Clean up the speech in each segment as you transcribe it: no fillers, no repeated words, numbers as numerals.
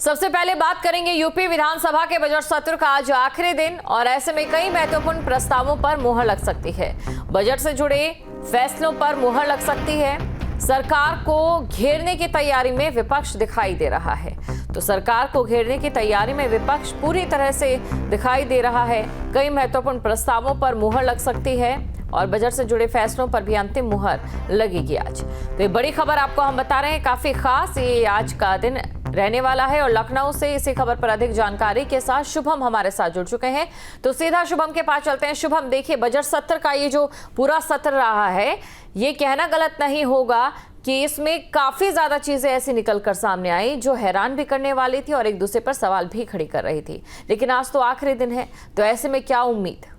सबसे पहले बात करेंगे यूपी विधानसभा के बजट सत्र का आज आखिरी दिन और ऐसे में कई महत्वपूर्ण प्रस्तावों पर मुहर लग सकती है। बजट से जुड़े फैसलों पर मुहर लग सकती है। सरकार को घेरने की तैयारी में विपक्ष दिखाई दे रहा है। तो सरकार को घेरने की तैयारी में विपक्ष पूरी तरह से दिखाई दे रहा है। कई महत्वपूर्ण प्रस्तावों पर मुहर लग सकती है और बजट से जुड़े फैसलों पर भी अंतिम मुहर लगेगी आज। तो ये बड़ी खबर आपको हम बता रहे हैं, काफी खास ये आज का दिन रहने वाला है और लखनऊ से इसी खबर पर अधिक जानकारी के साथ शुभम हमारे साथ जुड़ चुके हैं। तो सीधा शुभम के पास चलते हैं। शुभम, देखिए बजट सत्र का ये जो पूरा सत्र रहा है, ये कहना गलत नहीं होगा कि इसमें काफी ज्यादा चीजें ऐसी निकलकर सामने आई जो हैरान भी करने वाली थी और एक दूसरे पर सवाल भी खड़ी कर रही थी। लेकिन आज तो आखिरी दिन है, तो ऐसे में क्या उम्मीद?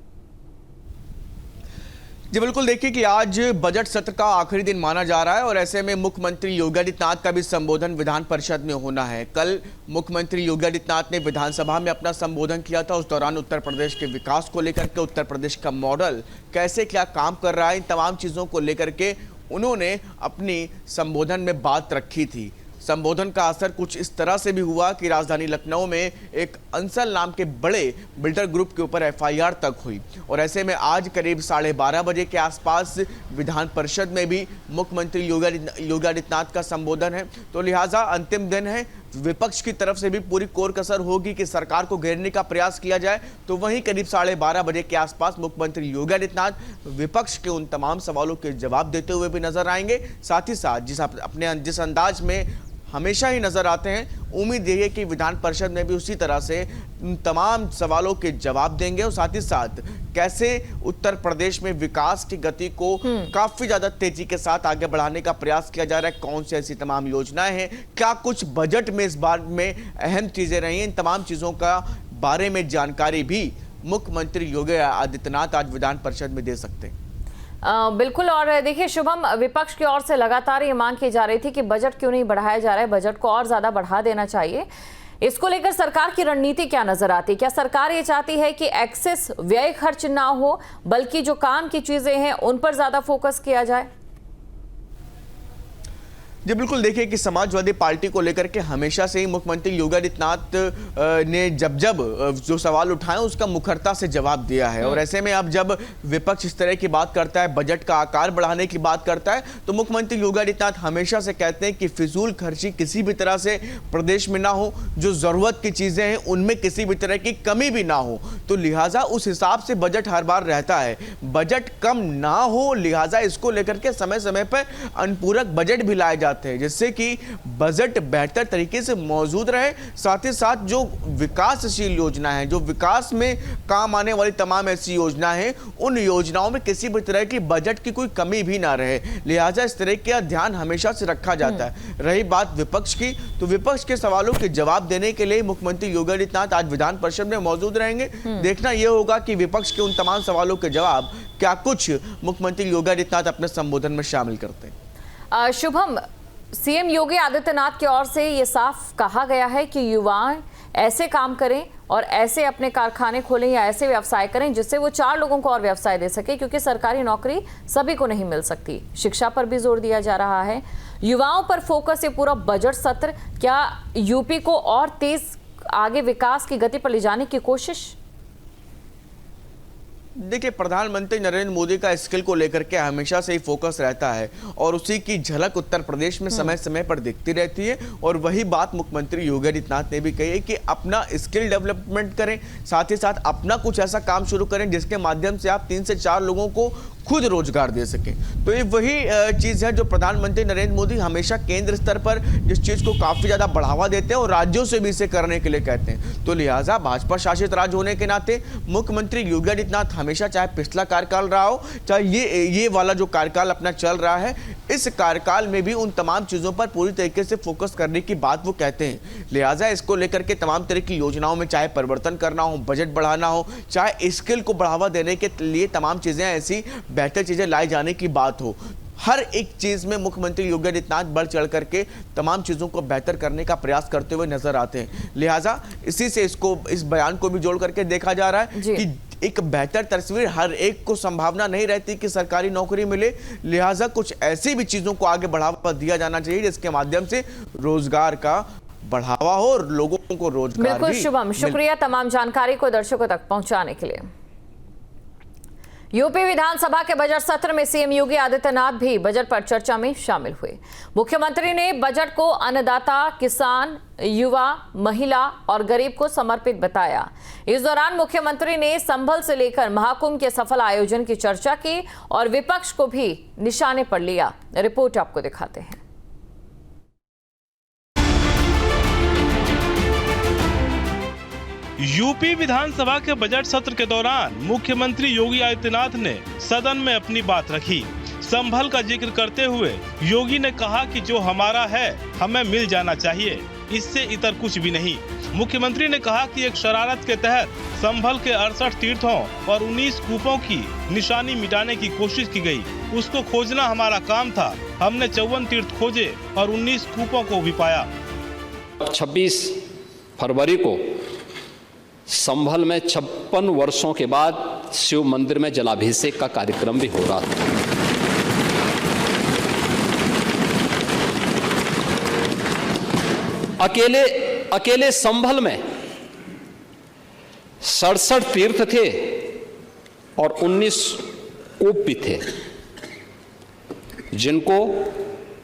जी बिल्कुल, देखिए कि आज बजट सत्र का आखिरी दिन माना जा रहा है और ऐसे में मुख्यमंत्री योगी आदित्यनाथ का भी संबोधन विधान परिषद में होना है। कल मुख्यमंत्री योगी आदित्यनाथ ने विधानसभा में अपना संबोधन किया था। उस दौरान उत्तर प्रदेश के विकास को लेकर के, उत्तर प्रदेश का मॉडल कैसे क्या काम कर रहा है, इन तमाम चीज़ों को लेकर के उन्होंने अपनी संबोधन में बात रखी थी। संबोधन का असर कुछ इस तरह से भी हुआ कि राजधानी लखनऊ में एक अंसल नाम के बड़े बिल्डर ग्रुप के ऊपर एफआईआर तक हुई और ऐसे में आज करीब 12:30 बजे के आसपास विधान परिषद में भी मुख्यमंत्री योगी आदित्यनाथ का संबोधन है। तो लिहाजा अंतिम दिन है, विपक्ष की तरफ से भी पूरी कोर कसर होगी कि सरकार को घेरने का प्रयास किया जाए। तो वहीं करीब 12:30 बजे के आसपास मुख्यमंत्री योगी आदित्यनाथ विपक्ष के उन तमाम सवालों के जवाब देते हुए भी नजर आएंगे। साथ ही साथ जिस अंदाज में हमेशा ही नजर आते हैं, उम्मीद यही है कि विधान परिषद में भी उसी तरह से तमाम सवालों के जवाब देंगे और साथ ही साथ कैसे उत्तर प्रदेश में विकास की गति को काफी ज्यादा तेजी के साथ आगे बढ़ाने का प्रयास किया जा रहा है, कौन सी ऐसी तमाम योजनाएं हैं, क्या कुछ बजट में इस बार में अहम चीजें रही हैं, इन तमाम चीजों का बारे में जानकारी भी मुख्यमंत्री योगी आदित्यनाथ आज विधान परिषद में दे सकते हैं। बिल्कुल। और देखिए शुभम, विपक्ष की ओर से लगातार ये मांग की जा रही थी कि बजट क्यों नहीं बढ़ाया जा रहा है, बजट को और ज्यादा बढ़ा देना चाहिए। इसको लेकर सरकार की रणनीति क्या नजर आती है? क्या सरकार ये चाहती है कि एक्सेस व्यय खर्च ना हो, बल्कि जो काम की चीजें हैं उन पर ज्यादा फोकस किया जाए? जी बिल्कुल, देखिए कि समाजवादी पार्टी को लेकर के हमेशा से ही मुख्यमंत्री योगी आदित्यनाथ ने जब जो सवाल उठाए उसका मुखरता से जवाब दिया है और ऐसे में अब जब विपक्ष इस तरह की बात करता है, बजट का आकार बढ़ाने की बात करता है, तो मुख्यमंत्री योगी आदित्यनाथ हमेशा से कहते हैं कि फिजूल खर्ची किसी भी तरह से प्रदेश में ना हो, जो जरूरत की चीजें हैं उनमें किसी भी तरह की कमी भी ना हो। तो लिहाजा उस हिसाब से बजट हर बार रहता है, बजट कम ना हो, लिहाजा इसको लेकर के समय समय पर अनुपूरक बजट भी लाए जाते हैं जिससे कि बजट बेहतर तरीके से मौजूद रहे। साथ ही साथ जो विकासशील योजना है, जो विकास में काम आने वाली तमाम ऐसी योजनाएं हैं, उन योजनाओं में किसी भी तरह की बजट की कोई कमी भी ना रहे, लिहाजा इस तरह का ध्यान हमेशा से रखा जाता है। रही बात विपक्ष की, तो विपक्ष के सवालों के जवाब देने के लिए मुख्यमंत्री योगी आदित्यनाथ आज विधान परिषद में मौजूद रहेंगे। देखना यह होगा कि विपक्ष के उन तमाम सवालों के जवाब क्या कुछ मुख्यमंत्री योगी आदित्यनाथ अपने संबोधन में शामिल करते हैं। शुभम, सीएम योगी आदित्यनाथ की ओर से ये साफ कहा गया है कि युवा ऐसे काम करें और ऐसे अपने कारखाने खोलें या ऐसे व्यवसाय करें जिससे वो 4 लोगों को और व्यवसाय दे सके, क्योंकि सरकारी नौकरी सभी को नहीं मिल सकती। शिक्षा पर भी जोर दिया जा रहा है, युवाओं पर फोकस ये पूरा बजट सत्र। क्या यूपी को और तेज आगे विकास की गति पर ले जाने की कोशिश? देखिए, प्रधानमंत्री नरेंद्र मोदी का स्किल को लेकर के हमेशा से ही फोकस रहता है और उसी की झलक उत्तर प्रदेश में समय समय पर दिखती रहती है और वही बात मुख्यमंत्री योगी आदित्यनाथ ने भी कही है कि अपना स्किल डेवलपमेंट करें, साथ ही साथ अपना कुछ ऐसा काम शुरू करें जिसके माध्यम से आप 3 से 4 लोगों को खुद रोजगार दे सकें। तो ये वही चीज़ है जो प्रधानमंत्री नरेंद्र मोदी हमेशा केंद्र स्तर पर जिस चीज़ को काफ़ी ज़्यादा बढ़ावा देते हैं और राज्यों से भी इसे करने के लिए कहते हैं। तो लिहाजा भाजपा शासित राज्य होने के नाते मुख्यमंत्री योगी आदित्यनाथ हमेशा, चाहे पिछला कार्यकाल रहा हो, चाहे ये वाला जो कार्यकाल अपना चल रहा है, इस कार्यकाल में भी उन तमाम चीज़ों पर पूरी तरीके से फोकस करने की बात वो कहते हैं। लिहाजा इसको लेकर के तमाम तरह की योजनाओं में चाहे परिवर्तन करना हो, बजट बढ़ाना हो, चाहे स्किल को बढ़ावा देने के लिए तमाम चीज़ें ऐसी बेहतर चीजें लाई जाने की बात हो, हर एक चीज में मुख्यमंत्री योगी आदित्यनाथ बढ़ चढ़ करके तमाम चीजों को बेहतर करने का प्रयास करते हुए नजर आते हैं। लिहाजा इसी से इस बयान को भी जोड़ करके देखा जा रहा है कि एक बेहतर तस्वीर, हर एक को संभावना नहीं रहती कि सरकारी नौकरी मिले, लिहाजा कुछ ऐसी भी चीजों को आगे बढ़ावा दिया जाना चाहिए जिसके माध्यम से रोजगार का बढ़ावा हो और लोगों को रोजगार बिल्कुल भी शुभम, शुक्रिया तमाम जानकारी को दर्शकों तक पहुंचाने के लिए। यूपी विधानसभा के बजट सत्र में सीएम योगी आदित्यनाथ भी बजट पर चर्चा में शामिल हुए। मुख्यमंत्री ने बजट को अन्नदाता, किसान, युवा, महिला और गरीब को समर्पित बताया। इस दौरान मुख्यमंत्री ने संभल से लेकर महाकुंभ के सफल आयोजन की चर्चा की और विपक्ष को भी निशाने पर लिया। रिपोर्ट आपको दिखाते हैं। यूपी विधानसभा के बजट सत्र के दौरान मुख्यमंत्री योगी आदित्यनाथ ने सदन में अपनी बात रखी। संभल का जिक्र करते हुए योगी ने कहा कि जो हमारा है हमें मिल जाना चाहिए, इससे इतर कुछ भी नहीं। मुख्यमंत्री ने कहा कि एक शरारत के तहत संभल के 68 तीर्थों और 19 कूपों की निशानी मिटाने की कोशिश की गई। उसको खोजना हमारा काम था। हमने 54 तीर्थ खोजे और 19 कूपों को भी पाया। 26 फरवरी को संभल में 56 वर्षों के बाद शिव मंदिर में जलाभिषेक का कार्यक्रम भी हो रहा था। अकेले संभल में 67 तीर्थ थे और 19 कूप भी थे, जिनको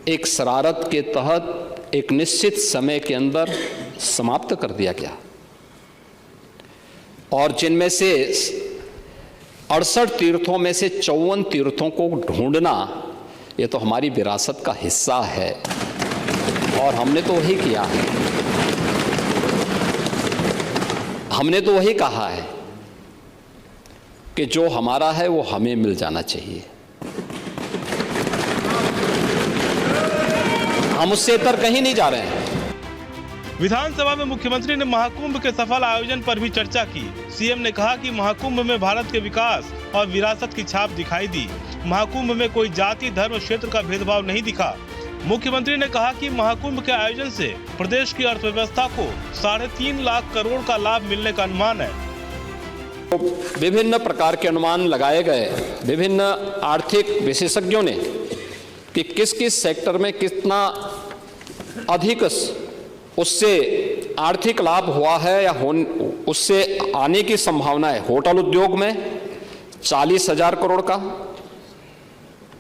एक शरारत के तहत एक निश्चित समय के अंदर समाप्त कर दिया गया और जिनमें से 68 तीर्थों में से 54 तीर्थों को ढूंढना ये तो हमारी विरासत का हिस्सा है और हमने तो वही किया है। हमने तो वही कहा है कि जो हमारा है वो हमें मिल जाना चाहिए। हम उससे इतर कहीं नहीं जा रहे हैं। विधानसभा में मुख्यमंत्री ने महाकुंभ के सफल आयोजन पर भी चर्चा की। सीएम ने कहा कि महाकुंभ में भारत के विकास और विरासत की छाप दिखाई दी। महाकुंभ में कोई जाति, धर्म, क्षेत्र का भेदभाव नहीं दिखा। मुख्यमंत्री ने कहा कि महाकुंभ के आयोजन से प्रदेश की अर्थव्यवस्था को 3.5 लाख करोड़ का लाभ मिलने का अनुमान है। विभिन्न प्रकार के अनुमान लगाए गए विभिन्न आर्थिक विशेषज्ञों ने कि किस किस सेक्टर में कितना अधिक उससे आर्थिक लाभ हुआ है या उससे आने की संभावना है। होटल उद्योग में 40,000 करोड़ का,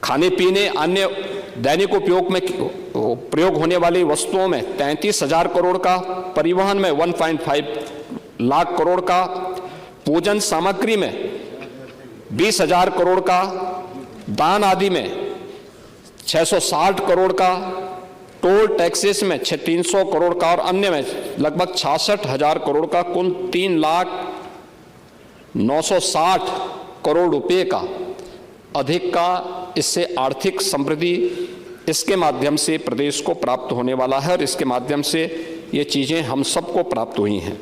खाने पीने अन्य दैनिक उपयोग में प्रयोग होने वाली वस्तुओं में 33,000 करोड़ का, परिवहन में 1.5 लाख करोड़ का, पूजन सामग्री में 20,000 करोड़ का, दान आदि में 660 करोड़ का, टोल टैक्सेस में 300 करोड़ का और अन्य में लगभग 66,000 करोड़ का, कुल 3,960 करोड़ रुपए का अधिक का इससे आर्थिक समृद्धि इसके माध्यम से प्रदेश को प्राप्त होने वाला है और इसके माध्यम से ये चीजें हम सबको प्राप्त हुई हैं।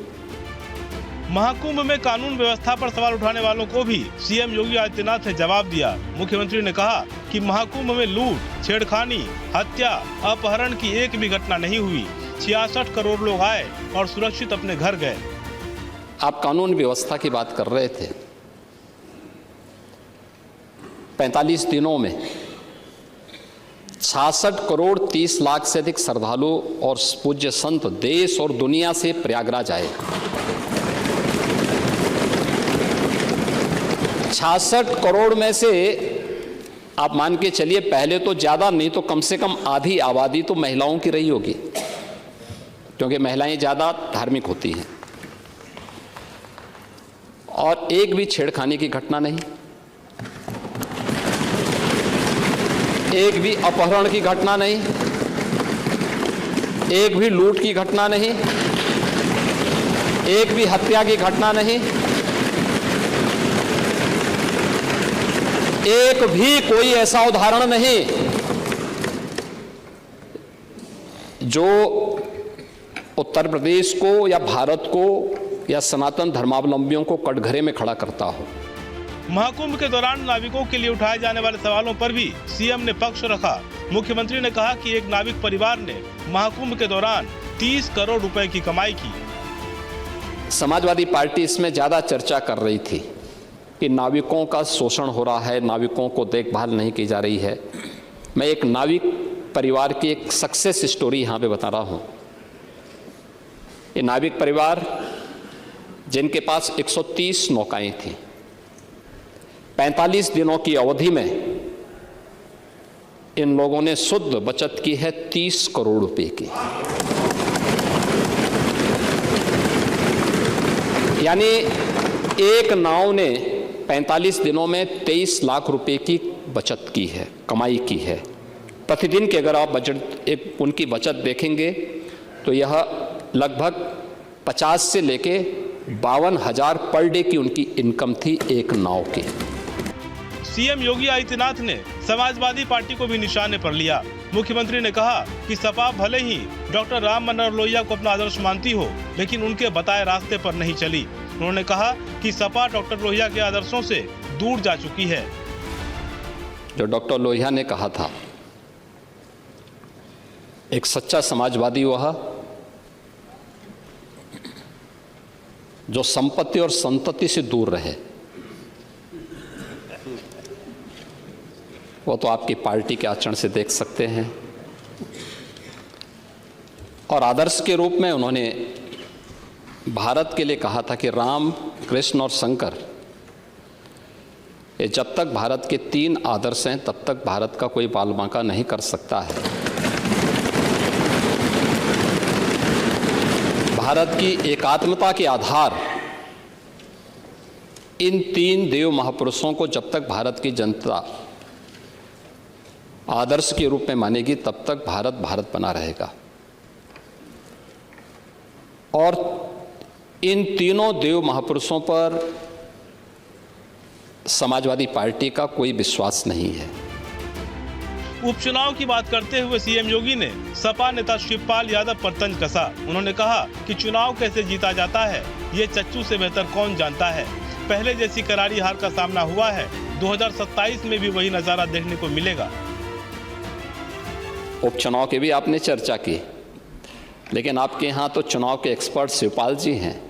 महाकुंभ में कानून व्यवस्था पर सवाल उठाने वालों को भी सीएम योगी आदित्यनाथ ने जवाब दिया। मुख्यमंत्री ने कहा कि महाकुंभ में लूट, छेड़खानी, हत्या, अपहरण की एक भी घटना नहीं हुई। 66 करोड़ लोग आए और सुरक्षित अपने घर गए। आप कानून व्यवस्था की बात कर रहे थे। 45 दिनों में 66 करोड़ 30 लाख से अधिक श्रद्धालु और पूज्य संत देश और दुनिया से प्रयागराज आए। 66 करोड़ में से आप मान के चलिए पहले तो ज्यादा नहीं तो कम से कम आधी आबादी तो महिलाओं की रही होगी, क्योंकि महिलाएं ज्यादा धार्मिक होती हैं। और एक भी छेड़खानी की घटना नहीं, एक भी अपहरण की घटना नहीं, एक भी लूट की घटना नहीं, एक भी हत्या की घटना नहीं, एक भी कोई ऐसा उदाहरण नहीं जो उत्तर प्रदेश को या भारत को या सनातन धर्मावलंबियों को कटघरे में खड़ा करता हो। महाकुंभ के दौरान नाविकों के लिए उठाए जाने वाले सवालों पर भी सीएम ने पक्ष रखा। मुख्यमंत्री ने कहा कि एक नाविक परिवार ने महाकुंभ के दौरान 30 करोड़ रुपए की कमाई की। समाजवादी पार्टी इसमें ज्यादा चर्चा कर रही थी कि नाविकों का शोषण हो रहा है, नाविकों को देखभाल नहीं की जा रही है। मैं एक नाविक परिवार की एक सक्सेस स्टोरी यहाँ पे बता रहा हूँ। ये नाविक परिवार जिनके पास 130 नौकाएं थीं, 45 दिनों की अवधि में इन लोगों ने शुद्ध बचत की है 30 करोड़ रुपए की। यानी एक नाव ने 45 दिनों में 23 लाख रुपए की बचत की है, कमाई की है। प्रतिदिन के अगर आप बजट उनकी बचत देखेंगे तो यह लगभग 50 से लेके 52,000 पर डे की उनकी इनकम थी एक नाव की। सीएम योगी आदित्यनाथ ने समाजवादी पार्टी को भी निशाने पर लिया। मुख्यमंत्री ने कहा कि सपा भले ही डॉक्टर राम मनोहर लोहिया को अपना आदर्श मानती हो, लेकिन उनके बताए रास्ते पर नहीं चली। उन्होंने कहा कि सपा डॉक्टर लोहिया के आदर्शों से दूर जा चुकी है। जो डॉक्टर लोहिया ने कहा था, एक सच्चा समाजवादी वह जो संपत्ति और संतति से दूर रहे, वो तो आपकी पार्टी के आचरण से देख सकते हैं। और आदर्श के रूप में उन्होंने भारत के लिए कहा था कि राम, कृष्ण और शंकर, ये जब तक भारत के 3 आदर्श हैं तब तक भारत का कोई बाल बांका नहीं कर सकता है। भारत की एकात्मता के आधार इन 3 देव महापुरुषों को जब तक भारत की जनता आदर्श के रूप में मानेगी तब तक भारत भारत बना रहेगा। और इन तीनों देव महापुरुषों पर समाजवादी पार्टी का कोई विश्वास नहीं है। उपचुनाव की बात करते हुए सीएम योगी ने सपा नेता शिवपाल यादव पर तंज कसा। उन्होंने कहा कि चुनाव कैसे जीता जाता है ये चच्चू से बेहतर कौन जानता है। पहले जैसी करारी हार का सामना हुआ है, 2027 में भी वही नजारा देखने को मिलेगा। उपचुनाव की भी आपने चर्चा की, लेकिन आपके यहाँ तो चुनाव के एक्सपर्ट शिवपाल जी हैं।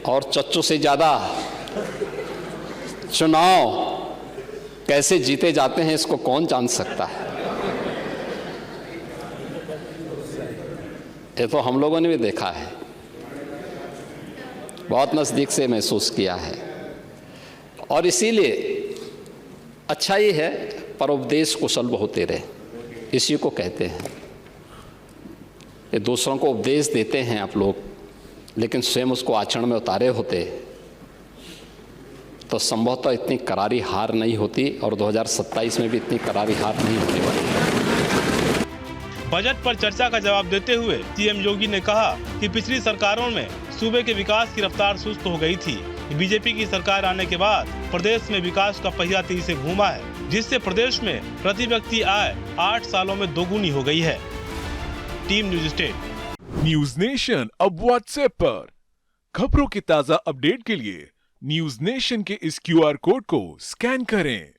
और चच्चू से ज्यादा चुनाव कैसे जीते जाते हैं इसको कौन जान सकता है। ये तो हम लोगों ने भी देखा है, बहुत नजदीक से महसूस किया है। और इसीलिए अच्छा ही है पर उपदेश कुशल होते रहे, इसी को कहते हैं। ये दूसरों को उपदेश देते हैं आप लोग, लेकिन स्वयं उसको आचरण में उतारे होते तो संभवतः इतनी करारी हार नहीं होती और 2027 में भी इतनी करारी हार नहीं होने वाली। बजट पर चर्चा का जवाब देते हुए सीएम योगी ने कहा कि पिछली सरकारों में सूबे के विकास की रफ्तार सुस्त हो गई थी। बीजेपी की सरकार आने के बाद प्रदेश में विकास का पहिया तेजी से घूमा है, जिससे प्रदेश में प्रति व्यक्ति आय 8 सालों में दोगुनी हो गई है। Team news state. News nation अब व्हाट्सएप पर खबरों की ताजा अपडेट के लिए न्यूज नेशन के इस QR कोड को स्कैन करें।